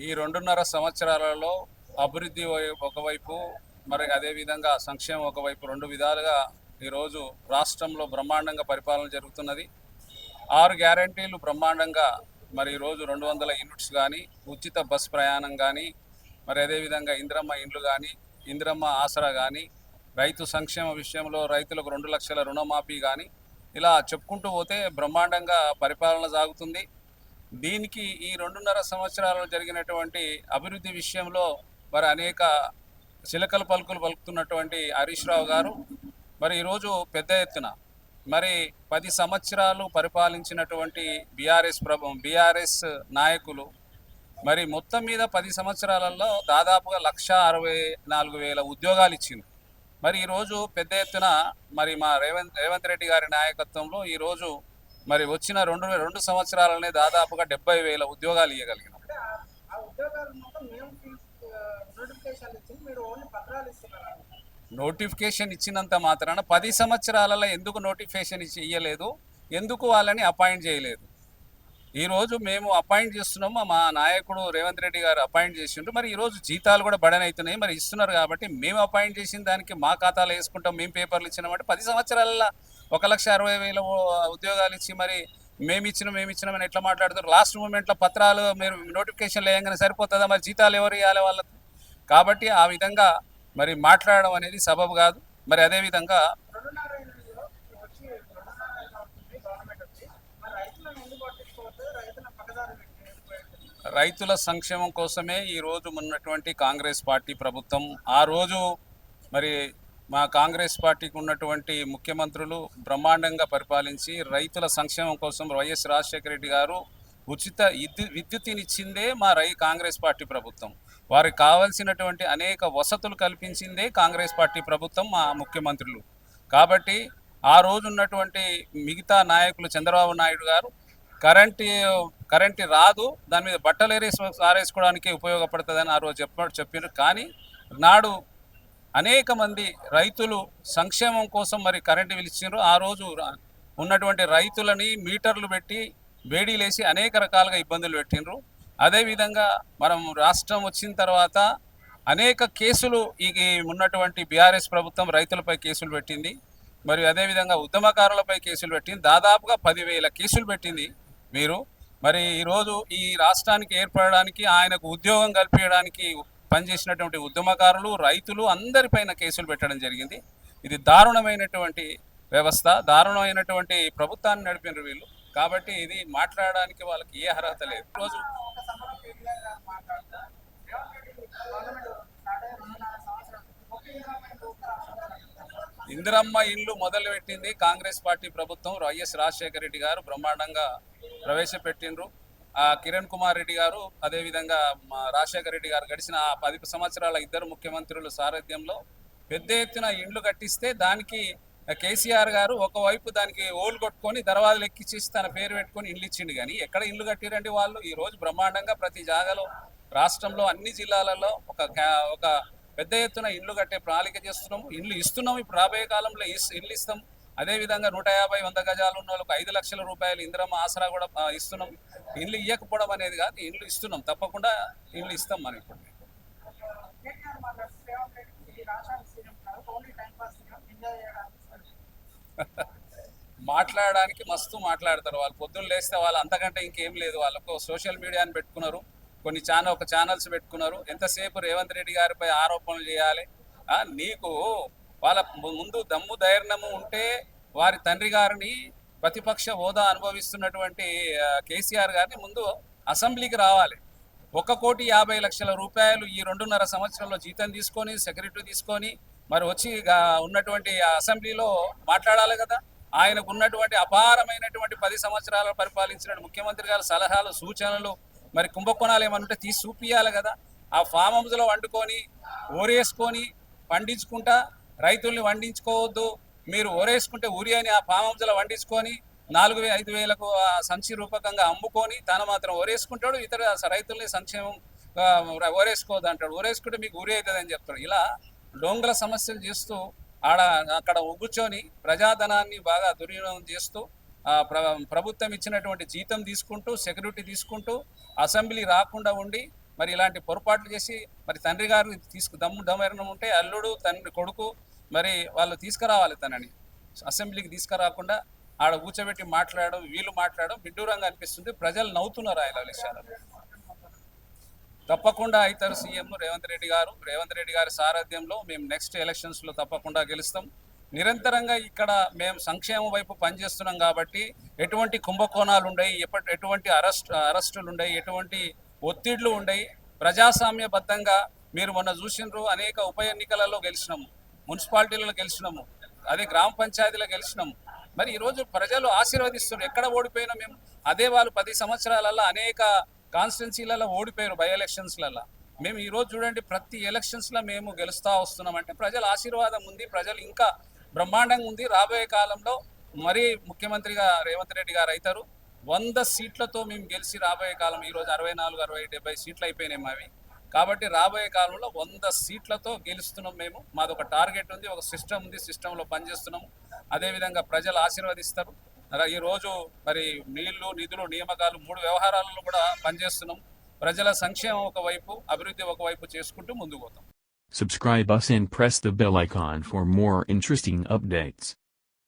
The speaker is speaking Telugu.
ఈ 2.5 సంవత్సరాలలో అభివృద్ధి ఒకవైపు, మరి అదేవిధంగా సంక్షేమం ఒకవైపు, రెండు విధాలుగా ఈరోజు రాష్ట్రంలో బ్రహ్మాండంగా పరిపాలన జరుగుతున్నది. 6 గ్యారంటీలు బ్రహ్మాండంగా, మరి ఈరోజు 200 యూనిట్స్ కానీ, ఉచిత బస్ ప్రయాణం కానీ, మరి అదేవిధంగా ఇందిరమ్మ ఇండ్లు కానీ, ఇందిరమ్మ ఆసరా కానీ, రైతు సంక్షేమ విషయంలో రైతులకు 2 లక్షల రుణమాఫీ కానీ, ఇలా చెప్పుకుంటూ పోతే బ్రహ్మాండంగా పరిపాలన సాగుతుంది. దీనికి ఈ 2.5 సంవత్సరాలలో జరిగినటువంటి అభివృద్ధి విషయంలో మరి అనేక చిలకల పలుకులు పలుకుతున్నటువంటి హరీష్ రావు గారు మరి ఈరోజు పెద్ద ఎత్తున మరి 10 సంవత్సరాలు పరిపాలించినటువంటి బీఆర్ఎస్ నాయకులు మరి మొత్తం మీద 10 సంవత్సరాలలో దాదాపుగా 1,64,000 ఉద్యోగాలు ఇచ్చింది. మరి ఈరోజు పెద్ద ఎత్తున మరి మా రేవంత్ రెడ్డి గారి నాయకత్వంలో ఈరోజు మరి వచ్చిన రెండు సంవత్సరాలనే దాదాపుగా 70,000 ఉద్యోగాలు ఇవ్వగలిగినాం. నోటిఫికేషన్ ఇచ్చినంత మాత్రాన 10 సంవత్సరాలలో ఎందుకు నోటిఫికేషన్ ఇవ్వలేదు, ఎందుకు వాళ్ళని అపాయింట్ చేయలేదు? ఈరోజు మేము అపాయింట్ చేస్తున్నాము, మా నాయకుడు రేవంత్ రెడ్డి గారు అపాయింట్ చేసిండ్రు. మరి ఈరోజు జీతాలు కూడా బడన్ అవుతున్నాయి, మరి ఇస్తున్నారు కాబట్టి మేము అపాయింట్ చేసిన దానికి మా ఖాతాలో వేసుకుంటాం, మేము పేపర్లు ఇచ్చినామంటే 10 సంవత్సరాలలో 1,60,000 ఉద్యోగాలు ఇచ్చి మరి మేము ఇచ్చినామని ఎట్లా మాట్లాడుతారు? లాస్ట్ మూమెంట్లో పత్రాలు మీరు నోటిఫికేషన్ లేయంగానే సరిపోతుందా? మరి జీతాలు ఎవరు ఇవ్వాలి వాళ్ళకు? కాబట్టి ఆ విధంగా మరి మాట్లాడడం అనేది సబబు కాదు. మరి అదేవిధంగా రైతుల సంక్షేమం కోసమే ఈరోజు ఉన్నటువంటి కాంగ్రెస్ పార్టీ ప్రభుత్వం, ఆ రోజు మరి మా కాంగ్రెస్ పార్టీకి ఉన్నటువంటి ముఖ్యమంత్రులు బ్రహ్మాండంగా పరిపాలించి రైతుల సంక్షేమం కోసం వైఎస్ రాజశేఖర రెడ్డి గారు ఉచిత విద్యుత్తునిచ్చిందే మా కాంగ్రెస్ పార్టీ ప్రభుత్వం. వారికి కావాల్సినటువంటి అనేక వసతులు కల్పించిందే కాంగ్రెస్ పార్టీ ప్రభుత్వం, మా ముఖ్యమంత్రులు. కాబట్టి ఆ రోజు ఉన్నటువంటి మిగతా నాయకులు చంద్రబాబు నాయుడు గారు కరెంటు రాదు, దాని మీద బట్టలు ఆరేసుకోవడానికి ఉపయోగపడుతుందని ఆ రోజు చెప్పారు. కానీ నాడు అనేక మంది రైతులు సంక్షేమం కోసం మరి కరెంటు పిలిచారు. ఆ రోజు ఉన్నటువంటి రైతులని మీటర్లు పెట్టి వేడీలేసి అనేక రకాలుగా ఇబ్బందులు పెట్టినరు. అదేవిధంగా మనం రాష్ట్రం వచ్చిన తర్వాత అనేక కేసులు ఈ ఉన్నటువంటి బీఆర్ఎస్ ప్రభుత్వం రైతులపై కేసులు పెట్టింది. మరి అదేవిధంగా ఉద్యమకారులపై కేసులు పెట్టింది. దాదాపుగా 10,000 కేసులు పెట్టింది మీరు. మరి ఈరోజు ఈ రాష్ట్రానికి ఏర్పడడానికి, ఆయనకు ఉద్యోగం కల్పించడానికి పనిచేసినటువంటి ఉద్యమకారులు, రైతులు అందరిపైన కేసులు పెట్టడం జరిగింది. ఇది దారుణమైనటువంటి వ్యవస్థ, దారుణమైనటువంటి ప్రభుత్వాన్ని నడిపినారు వీళ్ళు. కాబట్టి ఇది మాట్లాడడానికి వాళ్ళకి ఏ అర్హత లేదు. రోజు ఇందిరమ్మ ఇల్లు మొదలుపెట్టింది కాంగ్రెస్ పార్టీ ప్రభుత్వం, వైఎస్ రాజశేఖర రెడ్డి గారు బ్రహ్మాండంగా ప్రవేశపెట్టిండ్రు. కిరణ్ కుమార్ రెడ్డి గారు, అదేవిధంగా రాజశేఖర రెడ్డి గారు గడిచిన 10 సంవత్సరాల ఇద్దరు ముఖ్యమంత్రుల సారథ్యంలో పెద్ద ఎత్తున ఇండ్లు కట్టిస్తే దానికి కేసీఆర్ గారు ఒకవైపు దానికి ఓలు కొట్టుకొని దర్వాజలు ఎక్కిచ్చేసి తన పేరు పెట్టుకొని ఇండ్లు ఇచ్చిండు. కానీ ఎక్కడ ఇండ్లు కట్టిరండి వాళ్ళు? ఈరోజు బ్రహ్మాండంగా ప్రతి జాగాలో రాష్ట్రంలో అన్ని జిల్లాలలో ఒక పెద్ద ఎత్తున ఇండ్లు కట్టే ప్రణాళిక చేస్తున్నాము, ఇండ్లు ఇస్తున్నాము. ఇప్పుడు రాబోయే కాలంలో ఇండ్లు ఇస్తాం. అదేవిధంగా 150, 100 గజాలు ఉన్న వాళ్ళకి 5 లక్షల రూపాయలు ఇందిరమ్మ ఆసరా కూడా ఇస్తున్నాం. ఇండ్లు ఇవ్వకపోవడం అనేది కాదు, ఇండ్లు ఇస్తున్నాం, తప్పకుండా ఇండ్లు ఇస్తాం మనం. ఇప్పుడు మాట్లాడడానికి మస్తు మాట్లాడతారు వాళ్ళు. పొద్దున్న లేస్తే వాళ్ళు అంతకంటే ఇంకేం లేదు. వాళ్ళకు సోషల్ మీడియాని పెట్టుకున్నారు, ఒక ఛానల్స్ పెట్టుకున్నారు. ఎంతసేపు రేవంత్ రెడ్డి గారిపై ఆరోపణలు చేయాలి? నీకు వాళ్ళ ముందు దమ్ము ధైర్యము ఉంటే వారి తండ్రి గారిని ప్రతిపక్ష హోదా అనుభవిస్తున్నటువంటి కేసీఆర్ గారిని ముందు అసెంబ్లీకి రావాలి. 1,50,00,000 రూపాయలు ఈ 2.5 సంవత్సరంలో జీతం తీసుకొని, సెక్రటరీ తీసుకొని మరి వచ్చి ఉన్నటువంటి అసెంబ్లీలో మాట్లాడాలి కదా. ఆయనకు ఉన్నటువంటి అపారమైనటువంటి 10 సంవత్సరాలు పరిపాలించిన ముఖ్యమంత్రి గారి సలహాలు, సూచనలు, మరి కుంభకోణాలు ఏమనుంటే తీసి చూపియాలి కదా. ఆ ఫామ్ హౌస్లో వండుకొని ఓరేసుకొని పండించుకుంటా, రైతుల్ని వండించుకోవద్దు, మీరు ఓరేసుకుంటే ఊరి అని ఆ ఫామ్ హౌస్లో వండించుకొని 4,000-5,000కు సంచి రూపకంగా అమ్ముకొని తను మాత్రం ఓరేసుకుంటాడు, ఇతర రైతుల్ని సంక్షేమం ఓరేసుకోవద్దు అంటాడు. ఓరేసుకుంటే మీకు ఊరి అవుతుంది అని చెప్తాడు. ఇలా డొంగల సమస్యలు చేస్తూ అక్కడ కూర్చొని ప్రజాధనాన్ని బాగా దుర్వినియోగం చేస్తూ ప్రభుత్వం ఇచ్చినటువంటి జీతం తీసుకుంటూ, సెక్యూరిటీ తీసుకుంటూ, అసెంబ్లీ రాకుండా ఉండి మరి ఇలాంటి పొరపాట్లు చేసి మరి తండ్రి గారిని దమ్మెరణం ఉంటే అల్లుడు తండ్రి కొడుకు మరి వాళ్ళు తీసుకురావాలి తనని అసెంబ్లీకి తీసుకురాకుండా ఆడ కూర్చోబెట్టి మాట్లాడడం వీళ్ళు మాట్లాడడం విడ్డూరంగా అనిపిస్తుంది. ప్రజలు నవ్వుతున్నారు ఆయన విషయాలు. తప్పకుండా అవుతారు సీఎం రేవంత్ రెడ్డి గారి సారథ్యంలో మేము నెక్స్ట్ ఎలక్షన్స్లో తప్పకుండా గెలుస్తాం. నిరంతరంగా ఇక్కడ మేము సంక్షేమం వైపు పనిచేస్తున్నాం కాబట్టి ఎటువంటి కుంభకోణాలు ఉండయి, ఎటువంటి అరెస్టులు ఉండయి, ఎటువంటి ఒత్తిళ్లు ఉండయి. ప్రజాస్వామ్యబద్ధంగా మీరు మొన్న చూసినారు, అనేక ఉప ఎన్నికలలో గెలిచినాము, మున్సిపాలిటీలలో గెలిచినాము, అదే గ్రామ పంచాయతీలో గెలిచినాము. మరి ఈరోజు ప్రజలు ఆశీర్వదిస్తున్నారు. ఎక్కడ ఓడిపోయినా మేము అదే వాళ్ళు 10 సంవత్సరాలలో అనేక కాన్స్టిట్యున్సీలలో ఓడిపోయారు బై ఎలక్షన్స్లలో. మేము ఈరోజు చూడండి ప్రతి ఎలక్షన్స్లో మేము గెలుస్తూ వస్తున్నామంటే ప్రజల ఆశీర్వాదం ఉంది, ప్రజలు ఇంకా బ్రహ్మాండంగా ఉంది. రాబోయే కాలంలో మరీ ముఖ్యమంత్రిగా రేవంత్ రెడ్డి గారు అవుతారు. 100 సీట్లతో మేము గెలిచి రాబోయే కాలం ఈరోజు 64, 60, 70 సీట్లు అయిపోయినాయి మావి. కాబట్టి రాబోయే కాలంలో 100 సీట్లతో గెలుస్తున్నాం మేము. మాది ఒక టార్గెట్ ఉంది, ఒక సిస్టమ్ ఉంది, సిస్టంలో పనిచేస్తున్నాము. అదేవిధంగా ప్రజలు ఆశీర్వదిస్తారు. ఈరోజు మరి నీళ్లు, నిధులు, నియామకాలు 3 వ్యవహారాలలో కూడా పనిచేస్తున్నాం. ప్రజల సంక్షేమం ఒకవైపు, అభివృద్ధి ఒకవైపు చేసుకుంటూ ముందుకు పోతాం. Subscribe us and press the bell icon for more interesting updates.